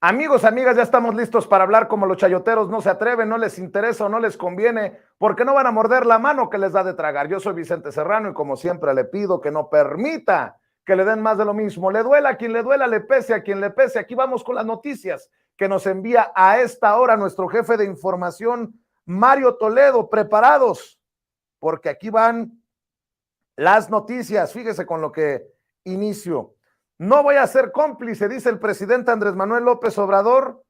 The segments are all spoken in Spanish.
Amigos, amigas, ya estamos listos para hablar como los chayoteros no se atreven, no les interesa o no les conviene, porque no van a morder la mano que les da de tragar. Yo soy Vicente Serrano y como siempre le pido que no permita que le den más de lo mismo. Le duela a quien le duela, le pese a quien le pese. Aquí vamos con las noticias que nos envía a esta hora nuestro jefe de información, Mario Toledo. Preparados, porque aquí van las noticias. Fíjese con lo que inicio. No voy a ser cómplice, dice el presidente Andrés Manuel López Obrador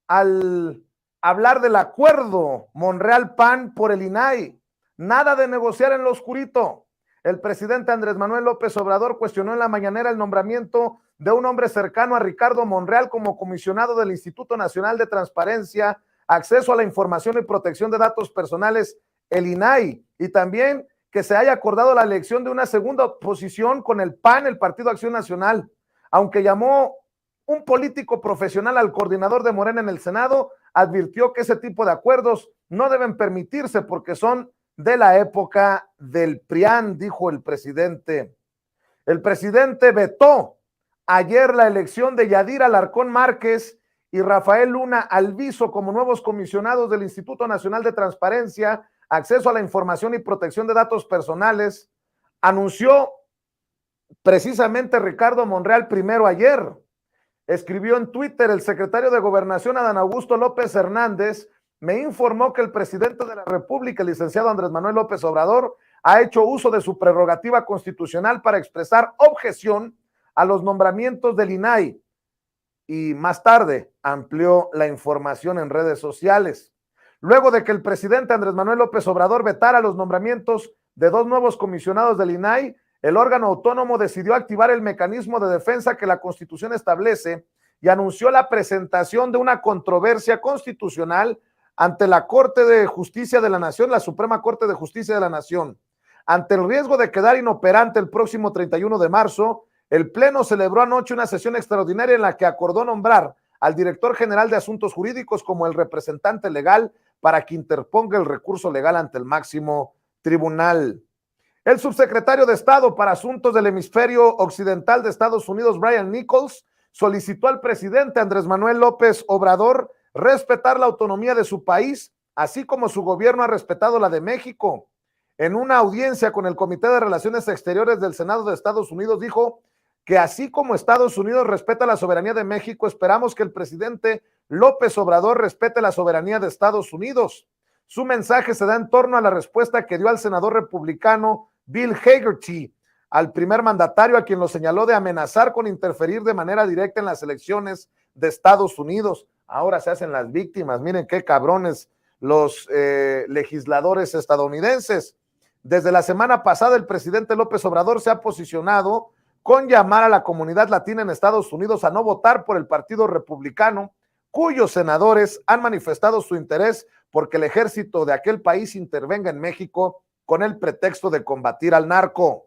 al hablar del acuerdo Monreal-PAN por el INAI. Nada de negociar en lo oscurito. El presidente Andrés Manuel López Obrador cuestionó en la mañanera el nombramiento de un hombre cercano a Ricardo Monreal como comisionado del Instituto Nacional de Transparencia, Acceso a la Información y Protección de Datos Personales, el INAI, y también que se haya acordado la elección de una segunda posición con el PAN, el Partido Acción Nacional. Aunque llamó un político profesional al coordinador de Morena en el Senado, advirtió que ese tipo de acuerdos no deben permitirse porque son de la época del PRIAN, dijo el presidente. El presidente vetó ayer la elección de Yadira Alarcón Márquez y Rafael Luna Alviso como nuevos comisionados del Instituto Nacional de Transparencia, Acceso a la Información y Protección de Datos Personales. Anunció precisamente Ricardo Monreal primero ayer. Escribió en Twitter: el secretario de Gobernación, Adán Augusto López Hernández, me informó que el presidente de la República, el licenciado Andrés Manuel López Obrador, ha hecho uso de su prerrogativa constitucional para expresar objeción a los nombramientos del INAI. Y más tarde amplió la información en redes sociales. Luego de que el presidente Andrés Manuel López Obrador vetara los nombramientos de dos nuevos comisionados del INAI, el órgano autónomo decidió activar el mecanismo de defensa que la Constitución establece y anunció la presentación de una controversia constitucional ante la Corte de Justicia de la Nación, la Suprema Corte de Justicia de la Nación. Ante el riesgo de quedar inoperante el próximo 31 de marzo, el Pleno celebró anoche una sesión extraordinaria en la que acordó nombrar al director general de Asuntos Jurídicos como el representante legal para que interponga el recurso legal ante el máximo tribunal. El subsecretario de Estado para Asuntos del Hemisferio Occidental de Estados Unidos, Brian Nichols, solicitó al presidente Andrés Manuel López Obrador respetar la autonomía de su país, así como su gobierno ha respetado la de México. En una audiencia con el Comité de Relaciones Exteriores del Senado de Estados Unidos, dijo que así como Estados Unidos respeta la soberanía de México, esperamos que el presidente López Obrador respete la soberanía de Estados Unidos. Su mensaje se da en torno a la respuesta que dio al senador republicano Bill Hagerty, al primer mandatario, a quien lo señaló de amenazar con interferir de manera directa en las elecciones de Estados Unidos. Ahora se hacen las víctimas. Miren qué cabrones los legisladores estadounidenses. Desde la semana pasada, el presidente López Obrador se ha posicionado con llamar a la comunidad latina en Estados Unidos a no votar por el Partido Republicano, cuyos senadores han manifestado su interés porque el ejército de aquel país intervenga en México con el pretexto de combatir al narco.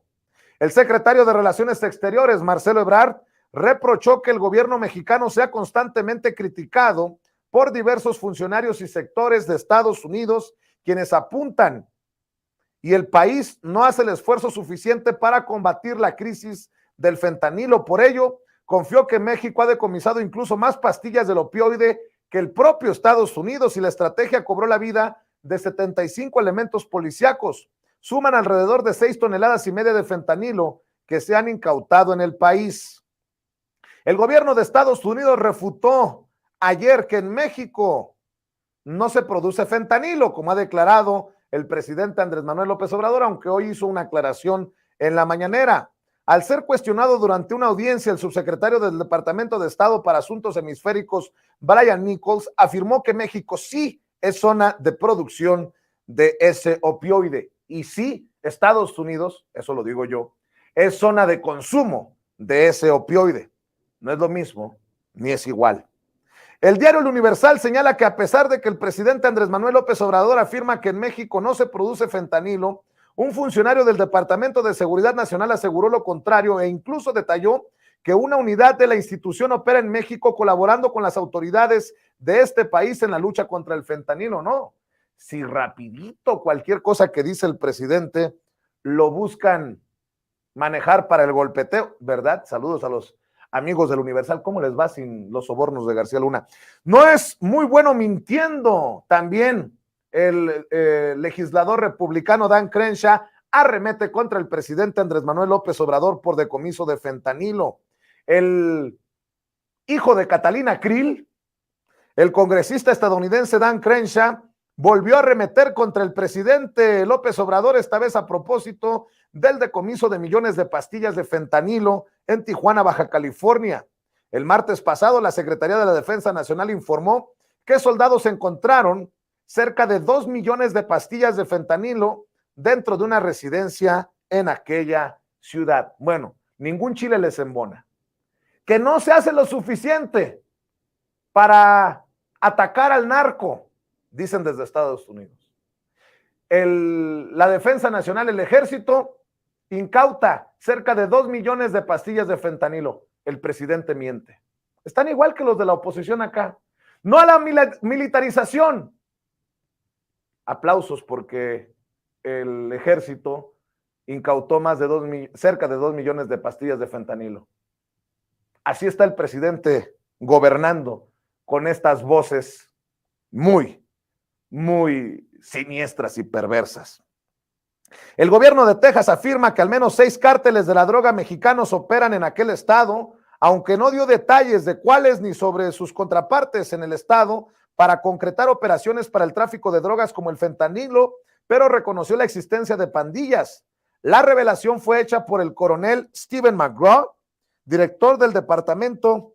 El secretario de Relaciones Exteriores, Marcelo Ebrard, reprochó que el gobierno mexicano sea constantemente criticado por diversos funcionarios y sectores de Estados Unidos, quienes apuntan y el país no hace el esfuerzo suficiente para combatir la crisis del fentanilo. Por ello, confió que México ha decomisado incluso más pastillas del opioide que el propio Estados Unidos y la estrategia cobró la vida de 75 elementos policíacos. Suman alrededor de 6,5 toneladas de fentanilo que se han incautado en el país. El gobierno de Estados Unidos refutó ayer que en México no se produce fentanilo, como ha declarado el presidente Andrés Manuel López Obrador, aunque hoy hizo una aclaración en la mañanera. Al ser cuestionado durante una audiencia, el subsecretario del Departamento de Estado para Asuntos Hemisféricos, Brian Nichols, afirmó que México sí es zona de producción de ese opioide. Y sí, Estados Unidos, eso lo digo yo, es zona de consumo de ese opioide. No es lo mismo, ni es igual. El diario El Universal señala que a pesar de que el presidente Andrés Manuel López Obrador afirma que en México no se produce fentanilo, un funcionario del Departamento de Seguridad Nacional aseguró lo contrario e incluso detalló que una unidad de la institución opera en México colaborando con las autoridades de este país en la lucha contra el fentanilo. No, si rapidito cualquier cosa que dice el presidente lo buscan manejar para el golpeteo, ¿verdad? Saludos amigos del Universal, ¿cómo les va sin los sobornos de García Luna? No es muy bueno mintiendo. También el legislador republicano Dan Crenshaw arremete contra el presidente Andrés Manuel López Obrador por decomiso de fentanilo. El hijo de Catalina Krill, el congresista estadounidense Dan Crenshaw, volvió a arremeter contra el presidente López Obrador, esta vez a propósito del decomiso de millones de pastillas de fentanilo en Tijuana, Baja California. El martes pasado, la Secretaría de la Defensa Nacional informó que soldados encontraron cerca de 2 millones de pastillas de fentanilo dentro de una residencia en aquella ciudad. Bueno, ningún chile les embona. Que no se hace lo suficiente para atacar al narco, dicen desde Estados Unidos. La Defensa Nacional, el Ejército, incauta cerca de 2 millones de pastillas de fentanilo. El presidente miente. Están igual que los de la oposición acá. No a la militarización. Aplausos porque el Ejército incautó cerca de 2 millones de pastillas de fentanilo. Así está el presidente gobernando con estas voces muy siniestras y perversas. El gobierno de Texas afirma que al menos 6 cárteles de la droga mexicanos operan en aquel estado, aunque no dio detalles de cuáles ni sobre sus contrapartes en el estado para concretar operaciones para el tráfico de drogas como el fentanilo, pero reconoció la existencia de pandillas. La revelación fue hecha por el coronel Stephen McGraw, director del Departamento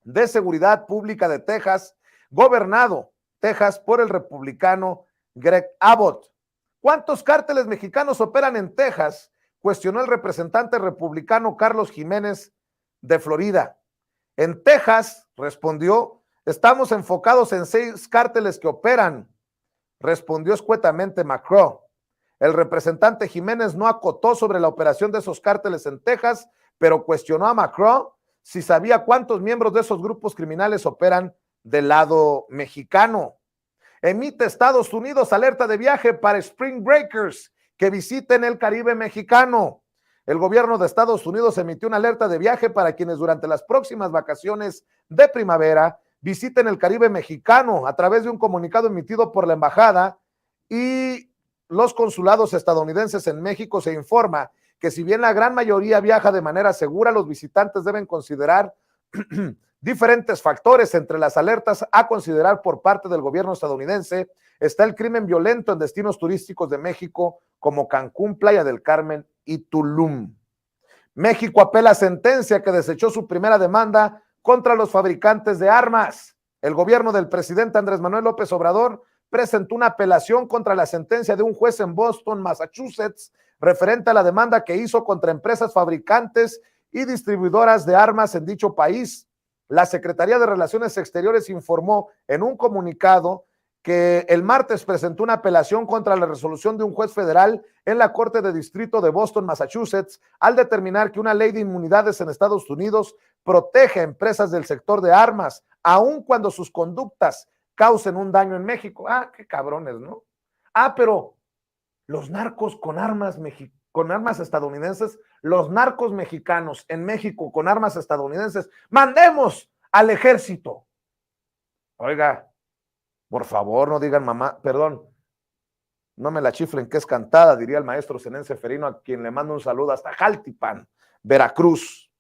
de Seguridad Pública de Texas, gobernado Texas por el republicano Greg Abbott. ¿Cuántos cárteles mexicanos operan en Texas?, cuestionó el representante republicano Carlos Jiménez de Florida. En Texas, respondió, estamos enfocados en 6 cárteles que operan, respondió escuetamente McCraw. El representante Jiménez no acotó sobre la operación de esos cárteles en Texas, pero cuestionó a McCraw si sabía cuántos miembros de esos grupos criminales operan del lado mexicano. Emite Estados Unidos alerta de viaje para Spring Breakers que visiten el Caribe mexicano. El gobierno de Estados Unidos emitió una alerta de viaje para quienes durante las próximas vacaciones de primavera visiten el Caribe mexicano. A través de un comunicado emitido por la embajada y los consulados estadounidenses en México, se informa que si bien la gran mayoría viaja de manera segura, los visitantes deben considerar diferentes factores. Entre las alertas a considerar por parte del gobierno estadounidense está el crimen violento en destinos turísticos de México como Cancún, Playa del Carmen y Tulum. México apela a sentencia que desechó su primera demanda contra los fabricantes de armas. El gobierno del presidente Andrés Manuel López Obrador presentó una apelación contra la sentencia de un juez en Boston, Massachusetts, referente a la demanda que hizo contra empresas fabricantes y distribuidoras de armas en dicho país. La Secretaría de Relaciones Exteriores informó en un comunicado que el martes presentó una apelación contra la resolución de un juez federal en la Corte de Distrito de Boston, Massachusetts, al determinar que una ley de inmunidades en Estados Unidos protege a empresas del sector de armas, aun cuando sus conductas causen un daño en México. Ah, qué cabrones, ¿no? Ah, pero los narcos con armas estadounidenses, los narcos mexicanos en México con armas estadounidenses, mandemos al ejército. Oiga, por favor, no digan mamá, perdón, no me la chiflen que es cantada, diría el maestro Zenén Seferino, a quien le mando un saludo hasta Jaltipan, Veracruz.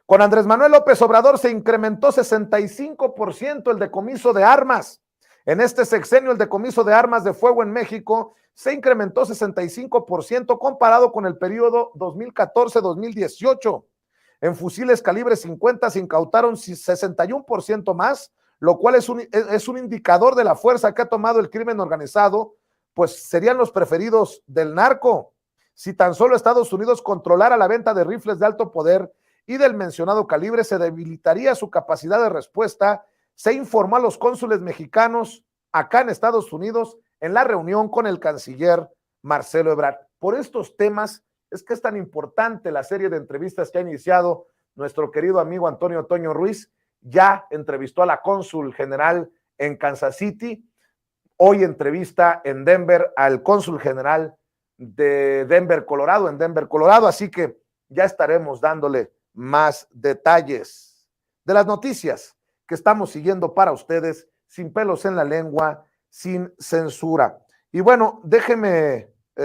Con Andrés Manuel López Obrador se incrementó 65% el decomiso de armas. En este sexenio, el decomiso de armas de fuego en México se incrementó 65% comparado con el periodo 2014-2018. En fusiles calibre 50 se incautaron 61% más, lo cual es un indicador de la fuerza que ha tomado el crimen organizado, pues serían los preferidos del narco. Si tan solo Estados Unidos controlara la venta de rifles de alto poder y del mencionado calibre, se debilitaría su capacidad de respuesta. Se informó a los cónsules mexicanos acá en Estados Unidos en la reunión con el canciller Marcelo Ebrard. Por estos temas es que es tan importante la serie de entrevistas que ha iniciado nuestro querido amigo Antonio Toño Ruiz. Ya entrevistó a la cónsul general en Kansas City, hoy entrevista en Denver al cónsul general de Denver, Colorado, así que ya estaremos dándole más detalles de las noticias que estamos siguiendo para ustedes, sin pelos en la lengua, sin censura. Y bueno, déjeme